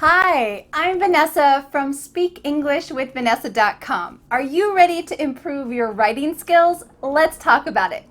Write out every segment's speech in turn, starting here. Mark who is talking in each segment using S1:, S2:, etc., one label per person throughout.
S1: Hi, I'm Vanessa from SpeakEnglishWithVanessa.com. Are you ready to improve your writing skills? Let's talk about it.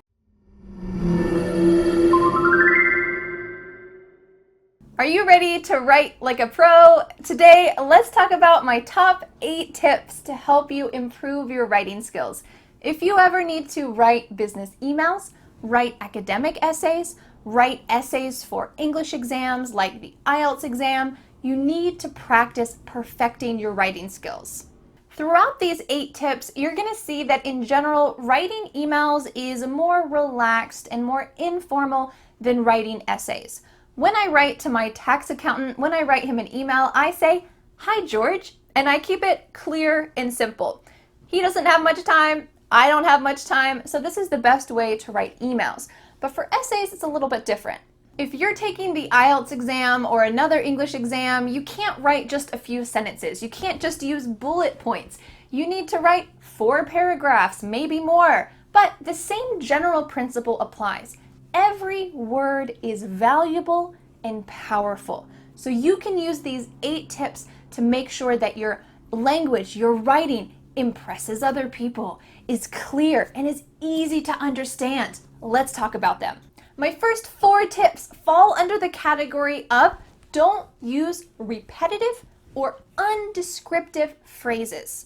S1: Are you ready to write like a pro? Today, let's talk about my top 8 tips to help you improve your writing skills. If you ever need to write business emails, write academic essays, write essays for English exams like the IELTS exam, you need to practice perfecting your writing skills. Throughout these 8 tips, you're going to see that in general, writing emails is more relaxed and more informal than writing essays. When I write to my tax accountant, when I write him an email, I say, "Hi, George," and I keep it clear and simple. He doesn't have much time, I don't have much time, so this is the best way to write emails. But for essays, it's a little bit different. If you're taking the IELTS exam or another English exam, you can't write just a few sentences. You can't just use bullet points. You need to write 4 paragraphs, maybe more. But the same general principle applies. Every word is valuable and powerful. So you can use these 8 tips to make sure that your language, your writing, impresses other people, is clear, and is easy to understand. Let's talk about them. My first 4 tips fall under the category of don't use repetitive or undescriptive phrases.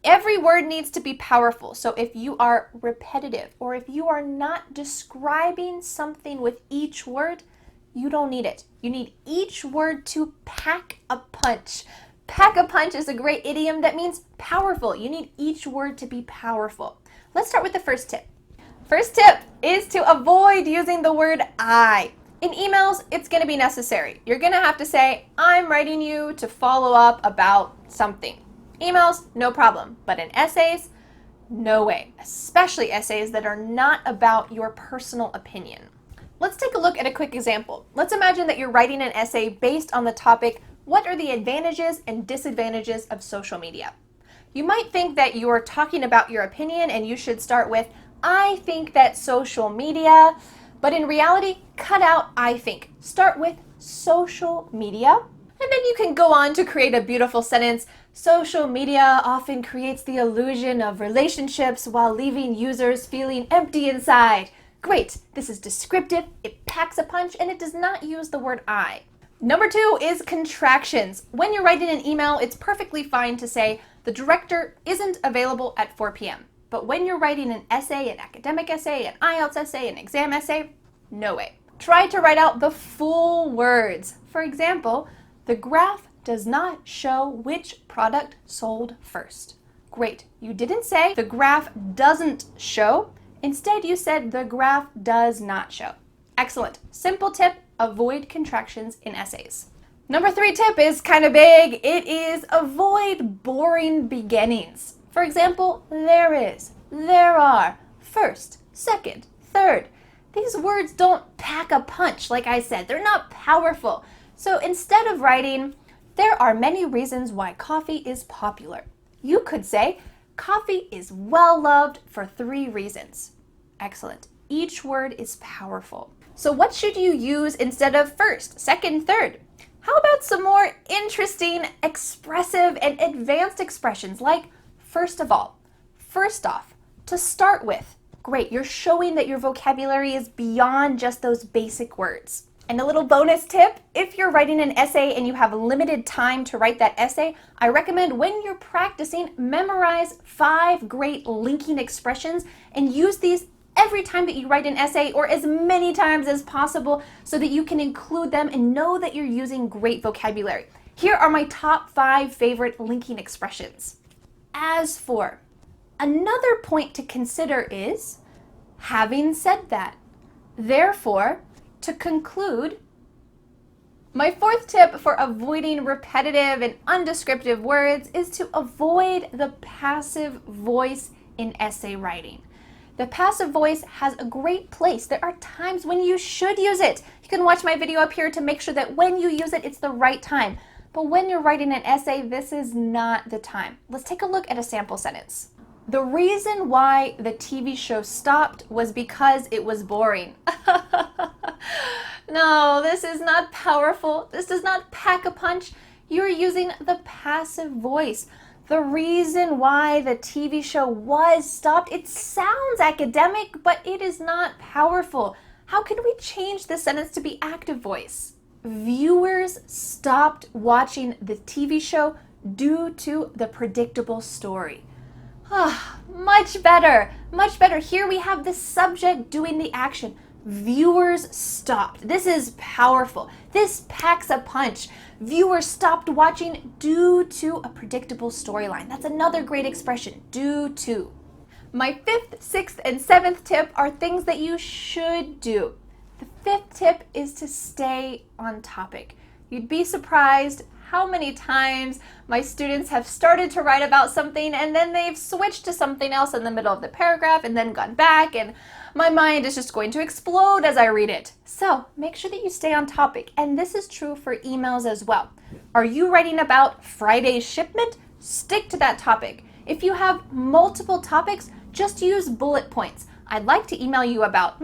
S1: Every word needs to be powerful. So if you are repetitive or if you are not describing something with each word, you don't need it. You need each word to pack a punch. Pack a punch is a great idiom that means powerful. You need each word to be powerful. Let's start with the first tip. First tip is to avoid using the word I. In emails, it's going to be necessary. You're going to have to say, "I'm writing you to follow up about something." Emails, no problem. But in essays, no way. Especially essays that are not about your personal opinion. Let's take a look at a quick example. Let's imagine that you're writing an essay based on the topic, "What are the advantages and disadvantages of social media?" You might think that you're talking about your opinion and you should start with, "I think that social media," but in reality, cut out "I think." Start with social media, and then you can go on to create a beautiful sentence. "Social media often creates the illusion of relationships while leaving users feeling empty inside." Great, this is descriptive, it packs a punch, and it does not use the word I. Number 2 is contractions. When you're writing an email, it's perfectly fine to say, "The director isn't available at 4 p.m. But when you're writing an essay, an academic essay, an IELTS essay, an exam essay, no way. Try to write out the full words. For example, "The graph does not show which product sold first." Great. You didn't say "the graph doesn't show." Instead, you said "the graph does not show." Excellent. Simple tip, avoid contractions in essays. Number 3 tip is kind of big. It is avoid boring beginnings. For example, "there is," "there are," "first," "second," "third." These words don't pack a punch, like I said. They're not powerful. So instead of writing, "There are many reasons why coffee is popular," you could say, "Coffee is well loved for 3 reasons." Excellent. Each word is powerful. So what should you use instead of first, second, third? How about some more interesting, expressive, and advanced expressions like "first of all," "first off," "to start with"? Great, you're showing that your vocabulary is beyond just those basic words. And a little bonus tip, if you're writing an essay and you have limited time to write that essay, I recommend when you're practicing, memorize 5 great linking expressions and use these every time that you write an essay or as many times as possible so that you can include them and know that you're using great vocabulary. Here are my top 5 favorite linking expressions. As for, another point to consider is, having said that, therefore, to conclude. My 4th tip for avoiding repetitive and undescriptive words is to avoid the passive voice in essay writing. The passive voice has a great place. There are times when you should use it. You can watch my video up here to make sure that when you use it, it's the right time. But when you're writing an essay, this is not the time. Let's take a look at a sample sentence. The reason why the TV show stopped was because it was boring. No, this is not powerful. This does not pack a punch. You're using the passive voice. The reason why the TV show was stopped, it sounds academic, but it is not powerful. How can we change this sentence to be active voice? Viewers stopped watching the TV show due to the predictable story. Much better, much better. Here we have the subject doing the action. Viewers stopped. This is powerful. This packs a punch. Viewers stopped watching due to a predictable storyline. That's another great expression, due to. My fifth, sixth, and seventh tip are things that you should do. The fifth tip is to stay on topic. You'd be surprised how many times my students have started to write about something and then they've switched to something else in the middle of the paragraph and then gone back, and my mind is just going to explode as I read it. So make sure that you stay on topic, and this is true for emails as well. Are you writing about Friday's shipment? Stick to that topic. If you have multiple topics, just use bullet points. I'd like to email you about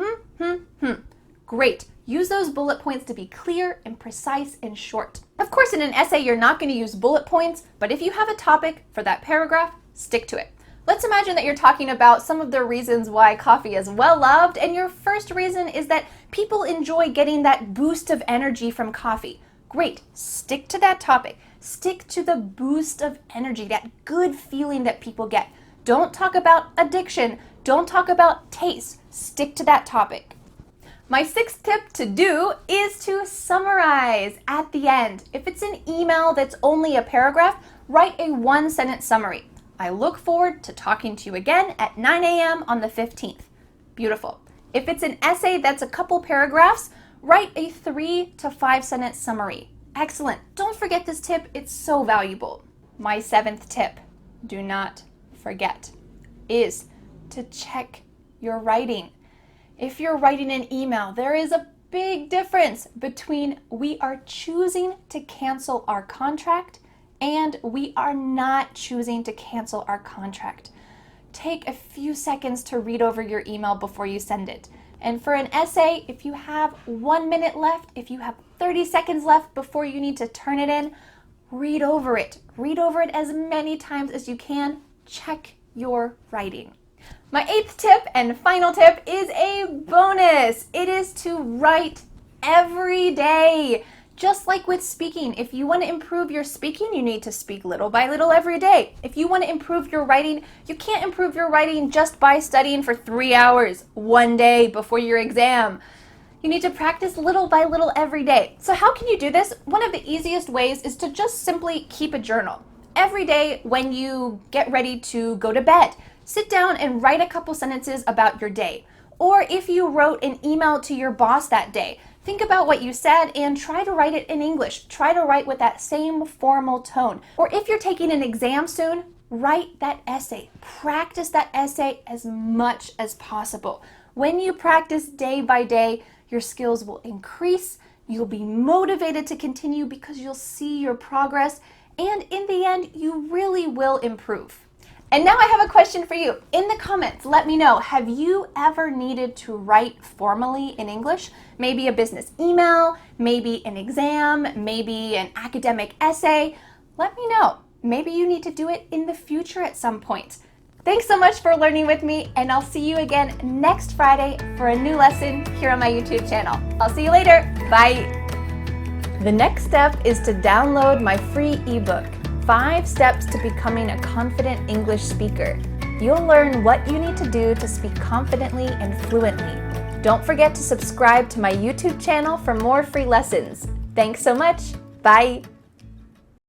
S1: Great. Use those bullet points to be clear and precise and short. Of course, in an essay, you're not going to use bullet points, but if you have a topic for that paragraph, stick to it. Let's imagine that you're talking about some of the reasons why coffee is well loved, and your first reason is that people enjoy getting that boost of energy from coffee. Great. Stick to that topic. Stick to the boost of energy, that good feeling that people get. Don't talk about addiction. Don't talk about taste. Stick to that topic. My sixth tip to do is to summarize at the end. If it's an email that's only a paragraph, write a one-sentence summary. I look forward to talking to you again at 9 a.m. on the 15th. Beautiful. If it's an essay that's a couple paragraphs, write a 3 to 5 sentence summary. Excellent. Don't forget this tip. It's so valuable. My seventh tip, do not forget, is to check your writing. If you're writing an email, there is a big difference between we are choosing to cancel our contract and we are not choosing to cancel our contract. Take a few seconds to read over your email before you send it. And for an essay, if you have 1 minute left, if you have 30 seconds left before you need to turn it in, read over it. Read over it as many times as you can. Check your writing. My eighth tip and final tip is a bonus. It is to write every day. Just like with speaking, if you want to improve your speaking, you need to speak little by little every day. If you want to improve your writing, you can't improve your writing just by studying for 3 hours one day before your exam. You need to practice little by little every day. So how can you do this? One of the easiest ways is to just simply keep a journal. Every day when you get ready to go to bed, sit down and write a couple sentences about your day. Or if you wrote an email to your boss that day, think about what you said and try to write it in English. Try to write with that same formal tone. Or if you're taking an exam soon, write that essay. Practice that essay as much as possible. When you practice day by day, your skills will increase. You'll be motivated to continue because you'll see your progress. And in the end, you really will improve. And now I have a question for you. In the comments, let me know, have you ever needed to write formally in English? Maybe a business email, maybe an exam, maybe an academic essay. Let me know. Maybe you need to do it in the future at some point. Thanks so much for learning with me, and I'll see you again next Friday for a new lesson here on my YouTube channel. I'll see you later. Bye. The next step is to download my free ebook, 5 Steps to Becoming a Confident English Speaker. You'll learn what you need to do to speak confidently and fluently. Don't forget to subscribe to my YouTube channel for more free lessons. Thanks so much. Bye.